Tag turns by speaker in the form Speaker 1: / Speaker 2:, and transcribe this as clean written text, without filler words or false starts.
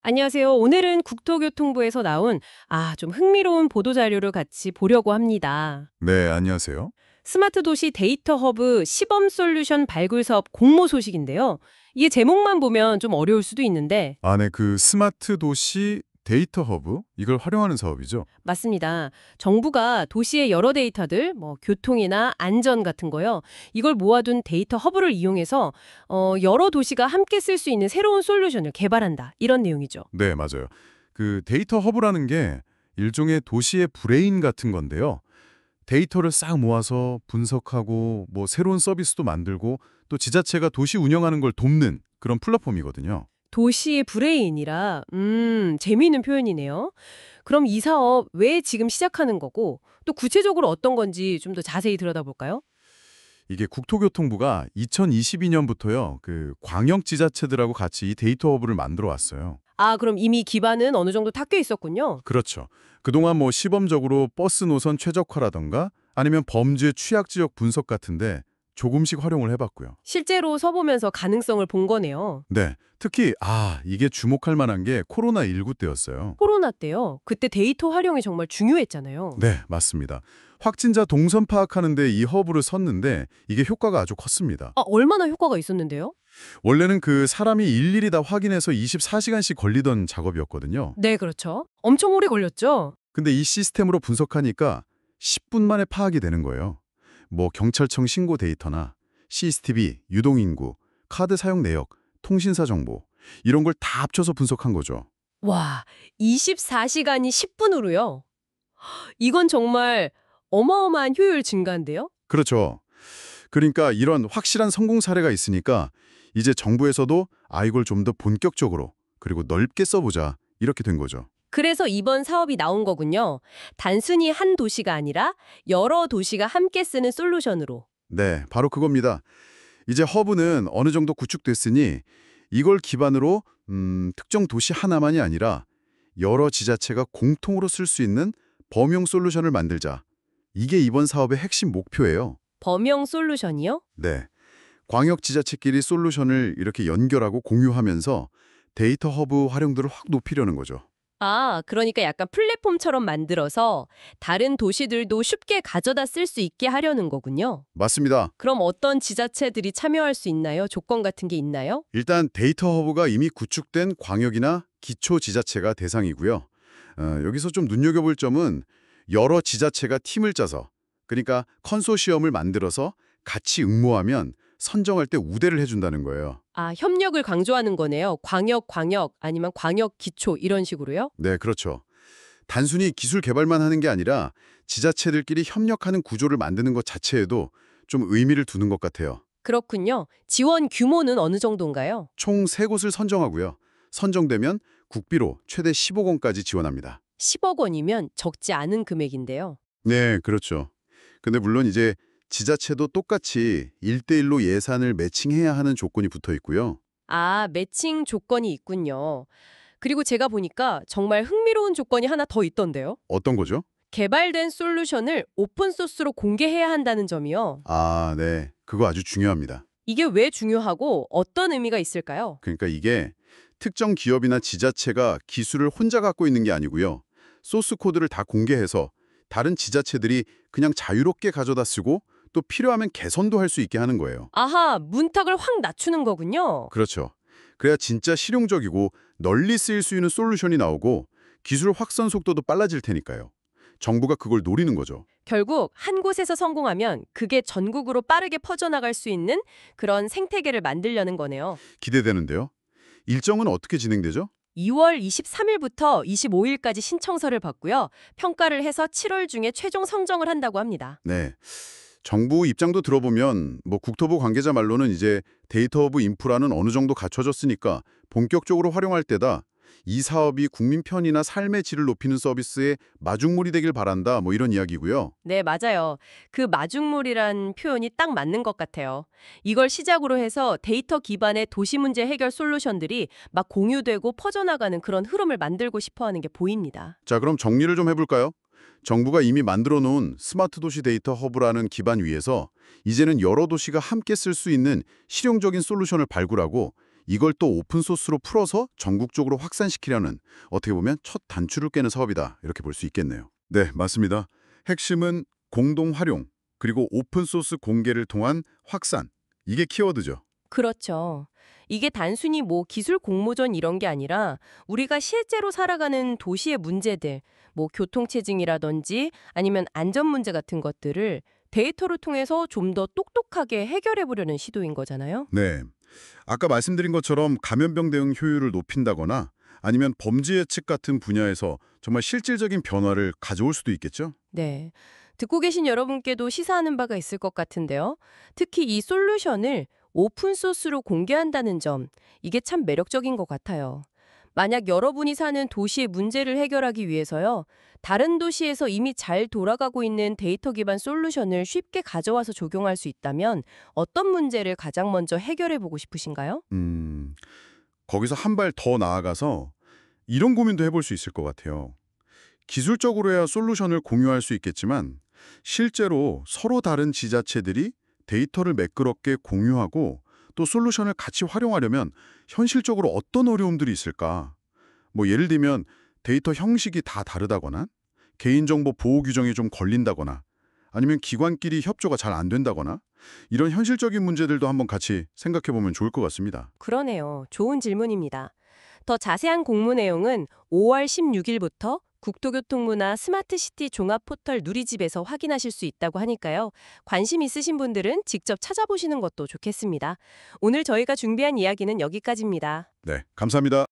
Speaker 1: 안녕하세요. 오늘은 국토교통부에서 나온 좀 흥미로운 보도 자료를 같이 보려고 합니다.
Speaker 2: 네, 안녕하세요.
Speaker 1: 스마트 도시 데이터 허브 시범 솔루션 발굴 사업 공모 소식인데요. 이게 제목만 보면 좀 어려울 수도 있는데
Speaker 2: 네, 그 스마트 도시 데이터 허브 이걸 활용하는 사업이죠.
Speaker 1: 맞습니다. 정부가 도시의 여러 데이터들, 교통이나 안전 같은 거요. 이걸 모아둔 데이터 허브를 이용해서 여러 도시가 함께 쓸 수 있는 새로운 솔루션을 개발한다. 이런 내용이죠.
Speaker 2: 네, 맞아요. 그 데이터 허브라는 게 일종의 도시의 브레인 같은 건데요. 데이터를 싹 모아서 분석하고 새로운 서비스도 만들고 또 지자체가 도시 운영하는 걸 돕는 그런 플랫폼이거든요.
Speaker 1: 도시의 브레인이라, 재미있는 표현이네요. 그럼 이 사업 왜 지금 시작하는 거고, 또 구체적으로 어떤 건지 좀 더 자세히 들여다볼까요?
Speaker 2: 이게 국토교통부가 2022년부터요. 그 광역 지자체들하고 같이 이 데이터 허브를 만들어 왔어요.
Speaker 1: 그럼 이미 기반은 어느 정도 닦여 있었군요.
Speaker 2: 그렇죠. 그동안 시범적으로 버스 노선 최적화라던가 아니면 범죄 취약 지역 분석 같은데 조금씩 활용을 해봤고요.
Speaker 1: 실제로 서보면서 가능성을 본 거네요.
Speaker 2: 네, 특히 이게 주목할 만한 게 코로나19 때였어요.
Speaker 1: 코로나 때요. 그때 데이터 활용이 정말 중요했잖아요.
Speaker 2: 네, 맞습니다. 확진자 동선 파악하는 데 이 허브를 썼는데 이게 효과가 아주 컸습니다.
Speaker 1: 얼마나 효과가 있었는데요?
Speaker 2: 원래는 그 사람이 일일이 다 확인해서 24시간씩 걸리던 작업이었거든요.
Speaker 1: 네, 그렇죠. 엄청 오래 걸렸죠?
Speaker 2: 근데 이 시스템으로 분석하니까 10분 만에 파악이 되는 거예요. 경찰청 신고 데이터나 CCTV, 유동인구, 카드 사용 내역, 통신사 정보 이런 걸 다 합쳐서 분석한 거죠.
Speaker 1: 와, 24시간이 10분으로요? 이건 정말 어마어마한 효율 증가인데요?
Speaker 2: 그렇죠. 그러니까 이런 확실한 성공 사례가 있으니까 이제 정부에서도 이걸 좀 더 본격적으로 그리고 넓게 써보자 이렇게 된 거죠.
Speaker 1: 그래서 이번 사업이 나온 거군요. 단순히 한 도시가 아니라 여러 도시가 함께 쓰는 솔루션으로.
Speaker 2: 네, 바로 그겁니다. 이제 허브는 어느 정도 구축됐으니 이걸 기반으로 특정 도시 하나만이 아니라 여러 지자체가 공통으로 쓸 수 있는 범용 솔루션을 만들자. 이게 이번 사업의 핵심 목표예요.
Speaker 1: 범용 솔루션이요?
Speaker 2: 네. 광역 지자체끼리 솔루션을 이렇게 연결하고 공유하면서 데이터 허브 활용도를 확 높이려는 거죠.
Speaker 1: 그러니까 약간 플랫폼처럼 만들어서 다른 도시들도 쉽게 가져다 쓸 수 있게 하려는 거군요.
Speaker 2: 맞습니다.
Speaker 1: 그럼 어떤 지자체들이 참여할 수 있나요? 조건 같은 게 있나요?
Speaker 2: 일단 데이터 허브가 이미 구축된 광역이나 기초 지자체가 대상이고요. 여기서 좀 눈여겨볼 점은 여러 지자체가 팀을 짜서 그러니까 컨소시엄을 만들어서 같이 응모하면 선정할 때 우대를 해준다는 거예요.
Speaker 1: 협력을 강조하는 거네요. 광역 아니면 광역 기초 이런 식으로요?
Speaker 2: 네, 그렇죠. 단순히 기술 개발만 하는 게 아니라 지자체들끼리 협력하는 구조를 만드는 것 자체에도 좀 의미를 두는 것 같아요.
Speaker 1: 그렇군요. 지원 규모는 어느 정도인가요?
Speaker 2: 총 3곳을 선정하고요. 선정되면 국비로 최대 10억 원까지 지원합니다.
Speaker 1: 10억 원이면 적지 않은 금액인데요.
Speaker 2: 네, 그렇죠. 근데 물론 이제 지자체도 똑같이 1대1로 예산을 매칭해야 하는 조건이 붙어 있고요.
Speaker 1: 매칭 조건이 있군요. 그리고 제가 보니까 정말 흥미로운 조건이 하나 더 있던데요.
Speaker 2: 어떤 거죠?
Speaker 1: 개발된 솔루션을 오픈소스로 공개해야 한다는 점이요.
Speaker 2: 네. 그거 아주 중요합니다.
Speaker 1: 이게 왜 중요하고 어떤 의미가 있을까요?
Speaker 2: 그러니까 이게 특정 기업이나 지자체가 기술을 혼자 갖고 있는 게 아니고요. 소스 코드를 다 공개해서 다른 지자체들이 그냥 자유롭게 가져다 쓰고 또 필요하면 개선도 할 수 있게 하는 거예요.
Speaker 1: 문턱을 확 낮추는 거군요.
Speaker 2: 그렇죠. 그래야 진짜 실용적이고 널리 쓰일 수 있는 솔루션이 나오고 기술 확산 속도도 빨라질 테니까요. 정부가 그걸 노리는 거죠.
Speaker 1: 결국 한 곳에서 성공하면 그게 전국으로 빠르게 퍼져나갈 수 있는 그런 생태계를 만들려는 거네요.
Speaker 2: 기대되는데요. 일정은 어떻게 진행되죠?
Speaker 1: 2월 23일부터 25일까지 신청서를 받고요. 평가를 해서 7월 중에 최종 성정을 한다고 합니다.
Speaker 2: 네. 정부 입장도 들어보면 국토부 관계자 말로는 이제 데이터 허브 인프라는 어느 정도 갖춰졌으니까 본격적으로 활용할 때다. 이 사업이 국민 편의나 삶의 질을 높이는 서비스의 마중물이 되길 바란다. 이런 이야기고요.
Speaker 1: 네, 맞아요. 그 마중물이란 표현이 딱 맞는 것 같아요. 이걸 시작으로 해서 데이터 기반의 도시 문제 해결 솔루션들이 막 공유되고 퍼져나가는 그런 흐름을 만들고 싶어 하는 게 보입니다.
Speaker 2: 자, 그럼 정리를 좀 해볼까요? 정부가 이미 만들어 놓은 스마트 도시 데이터 허브라는 기반 위에서 이제는 여러 도시가 함께 쓸 수 있는 실용적인 솔루션을 발굴하고 이걸 또 오픈소스로 풀어서 전국적으로 확산시키려는 어떻게 보면 첫 단추를 깨는 사업이다. 이렇게 볼 수 있겠네요. 네, 맞습니다. 핵심은 공동 활용, 그리고 오픈소스 공개를 통한 확산. 이게 키워드죠.
Speaker 1: 그렇죠. 이게 단순히 뭐 기술 공모전 이런 게 아니라 우리가 실제로 살아가는 도시의 문제들, 뭐 교통체증이라든지 아니면 안전 문제 같은 것들을 데이터를 통해서 좀 더 똑똑하게 해결해 보려는 시도인 거잖아요.
Speaker 2: 네. 아까 말씀드린 것처럼 감염병 대응 효율을 높인다거나 아니면 범죄 예측 같은 분야에서 정말 실질적인 변화를 가져올 수도 있겠죠?
Speaker 1: 네. 듣고 계신 여러분께도 시사하는 바가 있을 것 같은데요. 특히 이 솔루션을 오픈소스로 공개한다는 점, 이게 참 매력적인 것 같아요. 만약 여러분이 사는 도시의 문제를 해결하기 위해서요, 다른 도시에서 이미 잘 돌아가고 있는 데이터 기반 솔루션을 쉽게 가져와서 적용할 수 있다면 어떤 문제를 가장 먼저 해결해 보고 싶으신가요?
Speaker 2: 거기서 한 발 더 나아가서 이런 고민도 해볼 수 있을 것 같아요. 기술적으로야 솔루션을 공유할 수 있겠지만 실제로 서로 다른 지자체들이 데이터를 매끄럽게 공유하고 또 솔루션을 같이 활용하려면 현실적으로 어떤 어려움들이 있을까? 뭐 예를 들면 데이터 형식이 다 다르다거나 개인정보 보호 규정이 좀 걸린다거나 아니면 기관끼리 협조가 잘 안 된다거나 이런 현실적인 문제들도 한번 같이 생각해 보면 좋을 것 같습니다.
Speaker 1: 그러네요. 좋은 질문입니다. 더 자세한 공모 내용은 5월 16일부터 국토교통부나 스마트시티 종합 포털 누리집에서 확인하실 수 있다고 하니까요. 관심 있으신 분들은 직접 찾아보시는 것도 좋겠습니다. 오늘 저희가 준비한 이야기는 여기까지입니다.
Speaker 2: 네, 감사합니다.